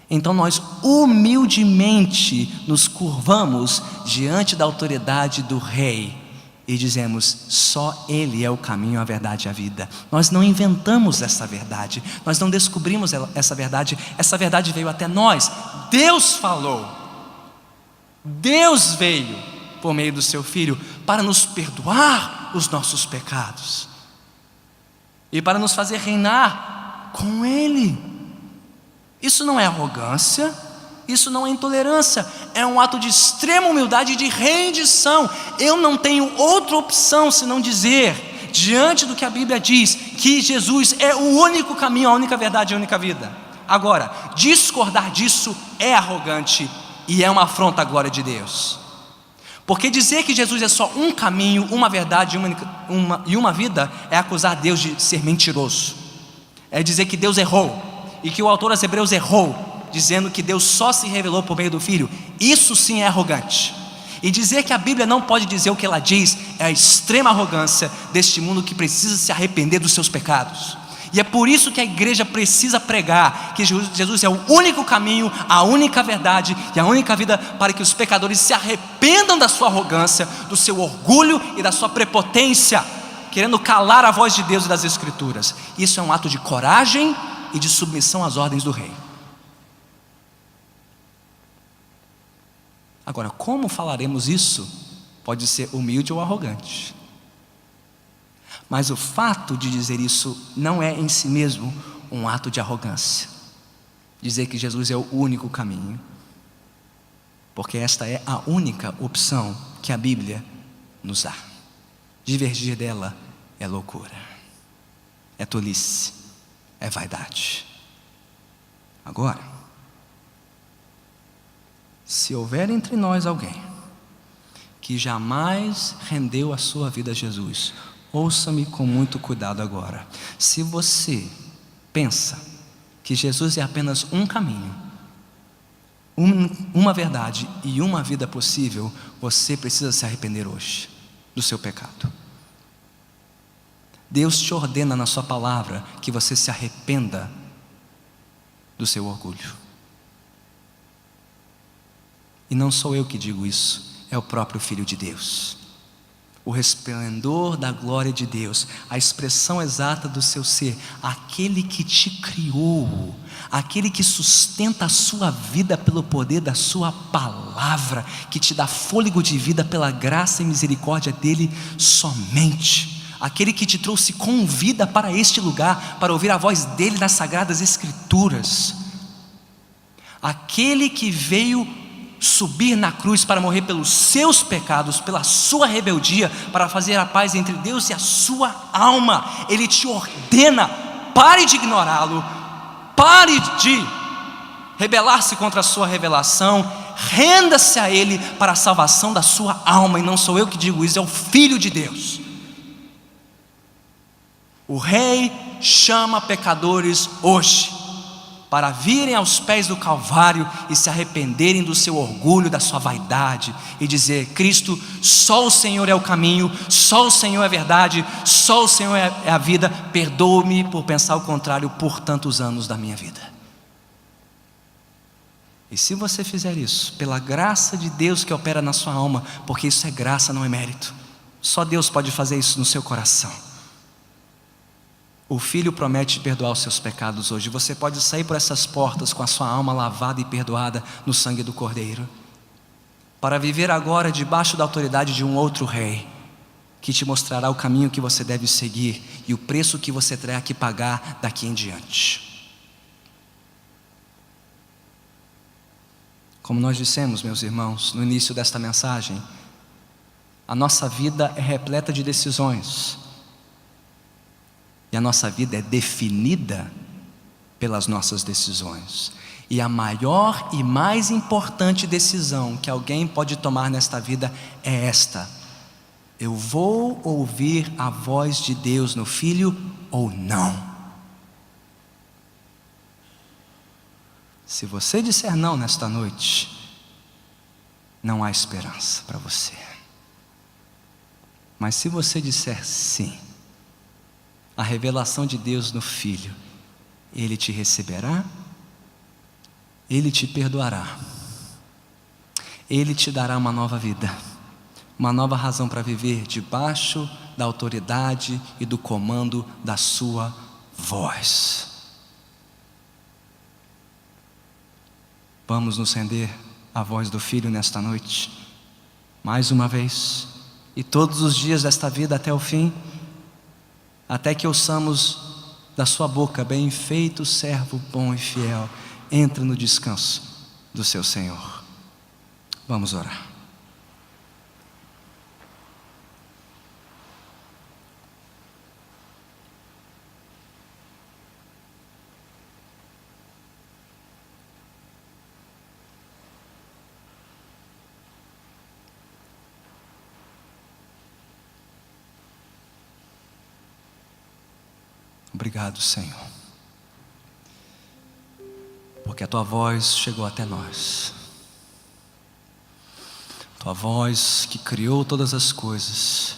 Speaker 1: então nós humildemente nos curvamos diante da autoridade do Rei e dizemos: só Ele é o caminho, a verdade e a vida. Nós não inventamos essa verdade, nós não descobrimos essa verdade veio até nós. Deus falou, Deus veio por meio do seu Filho para nos perdoar os nossos pecados e para nos fazer reinar com Ele. Isso não é arrogância, isso não é intolerância, é um ato de extrema humildade e de rendição. Eu não tenho outra opção senão dizer, diante do que a Bíblia diz, que Jesus é o único caminho, a única verdade e a única vida. Agora, discordar disso é arrogante e é uma afronta à glória de Deus. Porque dizer que Jesus é só um caminho, uma verdade e uma vida é acusar Deus de ser mentiroso. É dizer que Deus errou e que o autor aos Hebreus errou, dizendo que Deus só se revelou por meio do Filho. Isso sim é arrogante. E dizer que a Bíblia não pode dizer o que ela diz é a extrema arrogância deste mundo que precisa se arrepender dos seus pecados. E é por isso que a igreja precisa pregar que Jesus é o único caminho, a única verdade e a única vida, para que os pecadores se arrependam da sua arrogância, do seu orgulho e da sua prepotência, querendo calar a voz de Deus e das Escrituras. Isso é um ato de coragem e de submissão às ordens do rei. Agora, como falaremos isso? Pode ser humilde ou arrogante. Mas o fato de dizer isso não é em si mesmo um ato de arrogância. Dizer que Jesus é o único caminho, porque esta é a única opção que a Bíblia nos dá. Divergir dela é loucura, é tolice, é vaidade. Agora, se houver entre nós alguém que jamais rendeu a sua vida a Jesus, ouça-me com muito cuidado agora. Se você pensa que Jesus é apenas um caminho, uma verdade e uma vida possível, você precisa se arrepender hoje do seu pecado. Deus te ordena na sua palavra que você se arrependa do seu orgulho. E não sou eu que digo isso, é o próprio Filho de Deus. O resplendor da glória de Deus, a expressão exata do seu ser, aquele que te criou, aquele que sustenta a sua vida pelo poder da sua palavra, que te dá fôlego de vida pela graça e misericórdia dele somente, aquele que te trouxe com vida para este lugar, para ouvir a voz dele nas sagradas escrituras, aquele que veio subir na cruz para morrer pelos seus pecados, pela sua rebeldia, para fazer a paz entre Deus e a sua alma. Ele te ordena: pare de ignorá-lo, pare de rebelar-se contra a sua revelação, renda-se a Ele para a salvação da sua alma. E não sou eu que digo isso, é o Filho de Deus. O Rei chama pecadores hoje para virem aos pés do Calvário e se arrependerem do seu orgulho, da sua vaidade, e dizer: Cristo, só o Senhor é o caminho, só o Senhor é a verdade, só o Senhor é a vida. Perdoa-me por pensar o contrário por tantos anos da minha vida. E se você fizer isso, pela graça de Deus que opera na sua alma, porque isso é graça, não é mérito, só Deus pode fazer isso no seu coração. O Filho promete perdoar os seus pecados hoje. Você pode sair por essas portas com a sua alma lavada e perdoada no sangue do Cordeiro, para viver agora debaixo da autoridade de um outro rei, que te mostrará o caminho que você deve seguir e o preço que você terá que pagar daqui em diante. Como nós dissemos, meus irmãos, no início desta mensagem, a nossa vida é repleta de decisões. E a nossa vida é definida pelas nossas decisões. E a maior e mais importante decisão que alguém pode tomar nesta vida é esta: eu vou ouvir a voz de Deus no Filho ou não? Se você disser não nesta noite, não há esperança para você. Mas se você disser sim, a revelação de Deus no Filho, Ele te receberá, Ele te perdoará, Ele te dará uma nova vida, uma nova razão para viver debaixo da autoridade e do comando da sua voz. Vamos nos render à voz do Filho nesta noite, mais uma vez, e todos os dias desta vida até o fim, até que ouçamos da sua boca: bem feito, servo bom e fiel, entra no descanso do seu Senhor. Vamos orar. Obrigado, Senhor, porque a Tua voz chegou até nós. Tua voz que criou todas as coisas,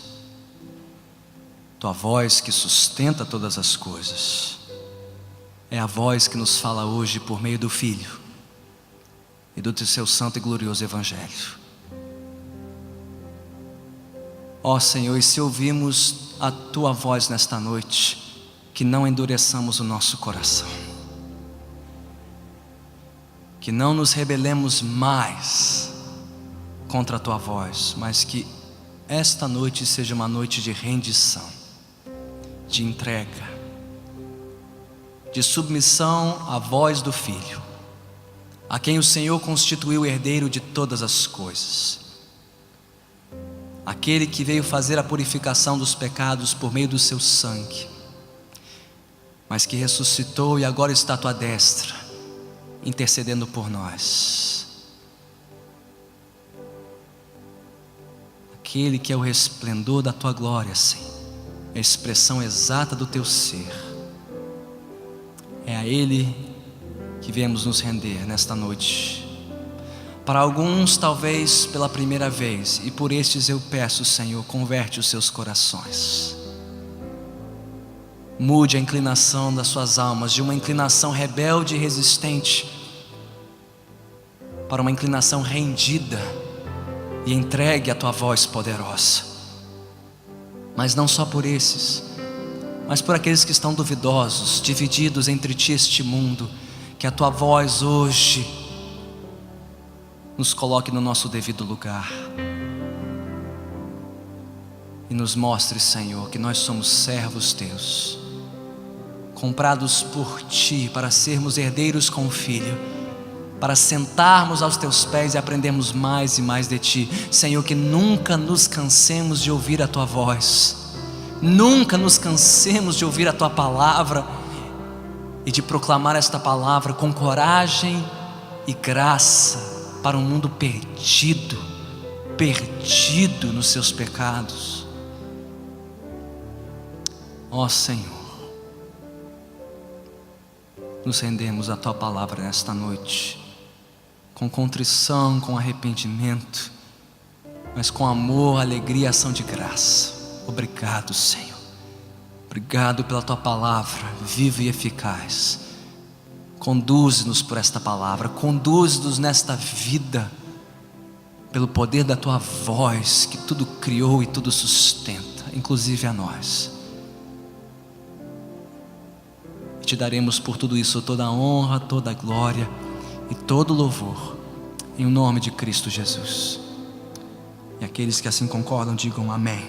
Speaker 1: Tua voz que sustenta todas as coisas, é a voz que nos fala hoje por meio do Filho e do Teu santo e glorioso Evangelho. Ó Senhor, e se ouvirmos a Tua voz nesta noite, que não endureçamos o nosso coração, que não nos rebelemos mais contra a Tua voz, mas que esta noite seja uma noite de rendição, de entrega, de submissão à voz do Filho, a quem o Senhor constituiu herdeiro de todas as coisas, aquele que veio fazer a purificação dos pecados por meio do seu sangue, mas que ressuscitou e agora está à Tua destra, intercedendo por nós. Aquele que é o resplendor da Tua glória, Senhor, a expressão exata do Teu ser. É a Ele que viemos nos render nesta noite. Para alguns talvez pela primeira vez, e por estes eu peço, Senhor, converte os seus corações. Mude a inclinação das suas almas de uma inclinação rebelde e resistente para uma inclinação rendida e entregue à Tua voz poderosa. Mas não só por esses, mas por aqueles que estão duvidosos, divididos entre Ti e este mundo, que a Tua voz hoje nos coloque no nosso devido lugar e nos mostre, Senhor, que nós somos servos Teus, comprados por Ti para sermos herdeiros com o Filho, para sentarmos aos Teus pés e aprendermos mais e mais de Ti. Senhor, que nunca nos cansemos de ouvir a Tua voz, nunca nos cansemos de ouvir a Tua palavra e de proclamar esta palavra com coragem e graça para um mundo perdido nos seus pecados. Ó Senhor, nos rendemos à Tua palavra nesta noite, com contrição, com arrependimento, mas com amor, alegria e ação de graça. Obrigado, Senhor. Obrigado pela Tua palavra, viva e eficaz. Conduze-nos por esta palavra, conduze-nos nesta vida, pelo poder da Tua voz, que tudo criou e tudo sustenta, inclusive a nós. E Te daremos por tudo isso toda a honra, toda a glória e todo o louvor, em nome de Cristo Jesus. E aqueles que assim concordam, digam amém.